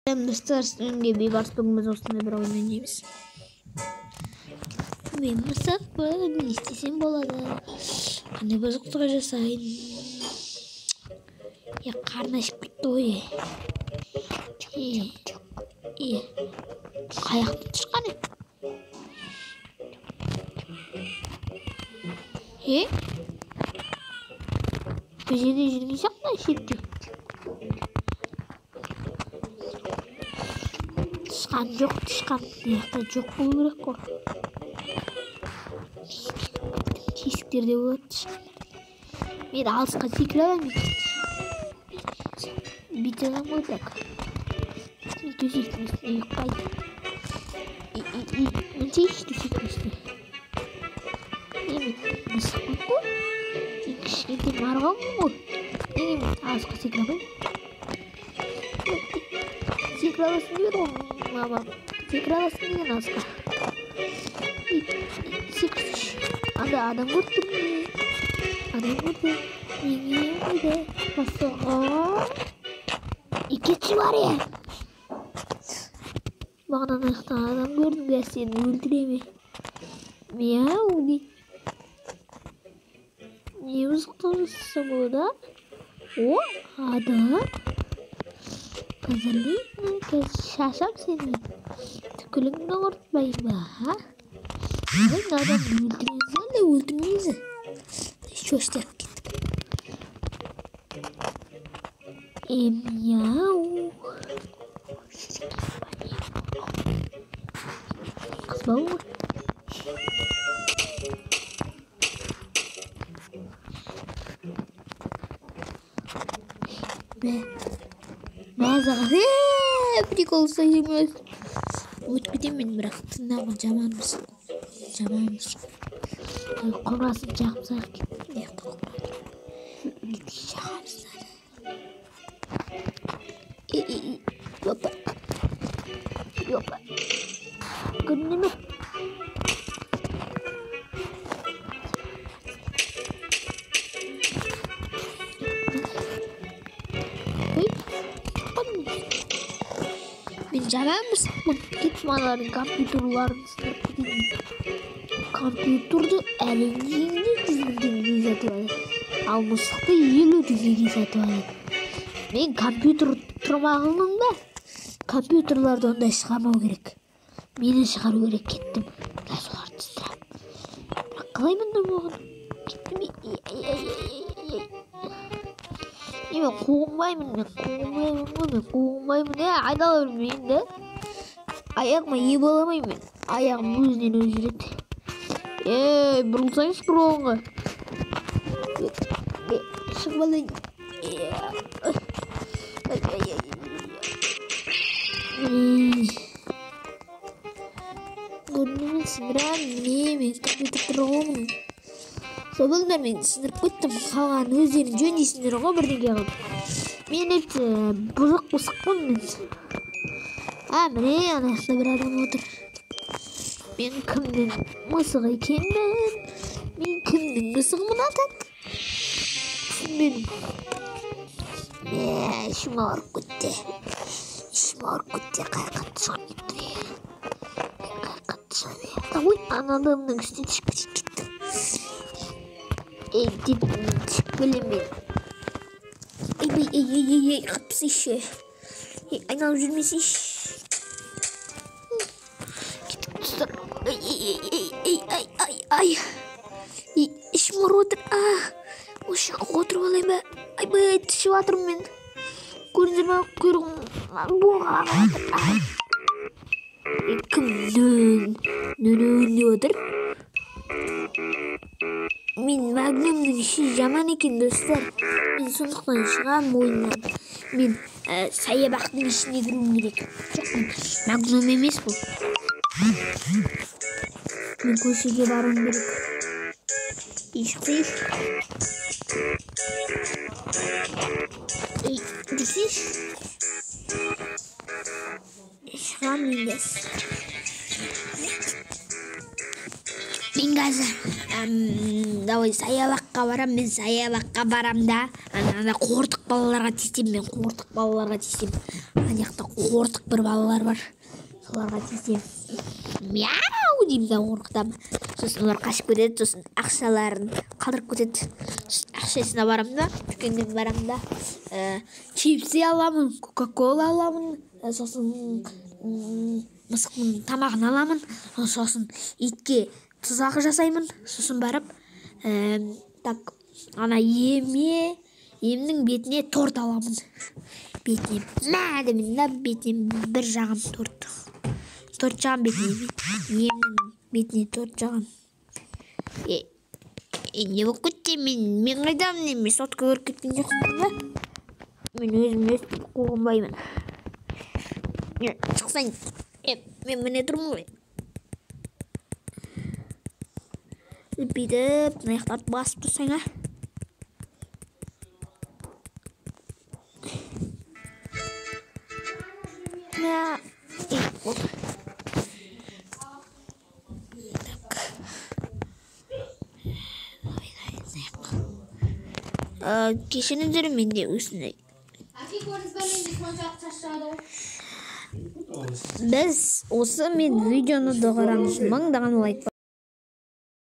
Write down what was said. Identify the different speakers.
Speaker 1: Достар сізге бейбарыс бүгініміз осындай бір ойын ойнаймыз. Мен мысықпын, не істесем болады. Қандай бұзықтық жасайын. Қарны ашып кетті ғой. Қаяқтан шыққан. Бұл жерде жүрген сияқты шетте. Тышқан жоқ, тышқан. Мияқта жоқ болу керек қой. Тесіктерде болады тышқан. Мен алысқа секіре аламын. Бүйтіп аламын ғой так. Төсектің үстіне ұйықтайды. Өтейші төсектің үстіне. Мен мысықпын ғой. Кішкентай марғамын ғой. Неге мен алысқа секіре аламын? Секіре аласың дейді ғой. Мамам, секіре аласың деген алысқа. Секірсінші. Анда адам көрді ме? Адам көрді. Неге өйді? Масыға. Екетші бар е. Бағынан аяқтан адам көрдің бе сені өлтіре ме? Мяу дейді. Не бұзықтық жасаса болады? О, адам. Қазірлейін, шашам сені. Түкіліңді ұртпайын ба? Ағын адамды өлтірмейсің әлі өлтірмейсің. Шөштеп кеттік. Мяу. Қыз бауыр. Базаға прикол sayılmaz. Өткіден мен бірақ тыңдамын жаманмыз. Қобрасын жағып сағып кеттім. Неқті қобрасын. Жағамыздар. Йопа. Көріне ме? Мен жаман мысықпын. Кетіп аналардың компьютерларын сынып кетейін. Компьютерді әлемдегенде 100 теңгеге сатып алады. Ал мысықты 50 теңгеге сатып алады. Мен компьютер тұрмағының да компьютерларды ондай шығармау керек. Мені шығару керек кеттім. Соларды тістірем. Бірақ қалай мұнда болған? Кеттім. Мен қуғынбаймын. Айдала бермейін да. Аяғыма ие боламаймын мен. Аяғым өзінен өзі жүреді. Бұрылсаңыз бұрылыңға. Шығып Көрінемен сындырам. Мен компьютер тұрғымын. Собылдар мен сындырып көттім. Қалған өздерін жөн дейсіндер ғой бірдеңге қылып. Мен әпті бұзық-бұзықпын мен. Міне анасында бір адам отыр. Мен кімнің мысығы екенмін? Мен кімнің мысығымын атам? Түсінбедім. Ішім ауырып кетті. Қайқатты шығып кетті. Ой, анадамның үстіне түсіп кетті. Түсіп келем мен. Қатпысайшы. Айналып жүрмесейші. Кетіп тұстар. Ішім ауырып отыр. Осы жаққа отырып алайын ба? Түсіп жатырмын мен. Көріңдер ме құйрығым боғап жатыр. Кім нөл деп отыр? Мен магнумның іші жаман екен достар. Мен сондықтан шығамын ойыннан. Мен саябақтың ішіне кіруім керек. Жоқ, магнум емес бұл. Мен көшеге баруым керек. Шықсайш. Жүрсейш. Шығам еңгес. Мен қазір давай саябаққа барам. Мен саябаққа барам да. Ана қортық балаларға тиісем, мен қортық балаларға тиісем. Ана жақта қортық бір балалар бар. Соларға тиісем. Мяу деймін да қорқытамын. Сосын олар қашып кетеді, сосын ақшаларын қалдырып кетеді. Ақшасына барамын да, дүкенге барамын да, чипсы аламын, кока-кола аламын, сосын мысықтың тамағын аламын, сосын итке тұзақ жасаймын, сосын барып так ана емнің бетіне торт аламын. Бетіне мәдімін да, бетіне бір жағын торт жағын бетіне, емнің бетіне торт жағын. Не болып кетті, мен қайдамын, мен сотқа көріп кеткен жоқпын ба? Мен өзім өстіп қуғынбаймын. Шықсайын, мен міне тұрмын ғой. Бүйтіп, аяқтарды басып тұрсаң, кешіріңіздер, менде осындай. Біз осы мен видеоны доғарамыз, мыңдаған лайк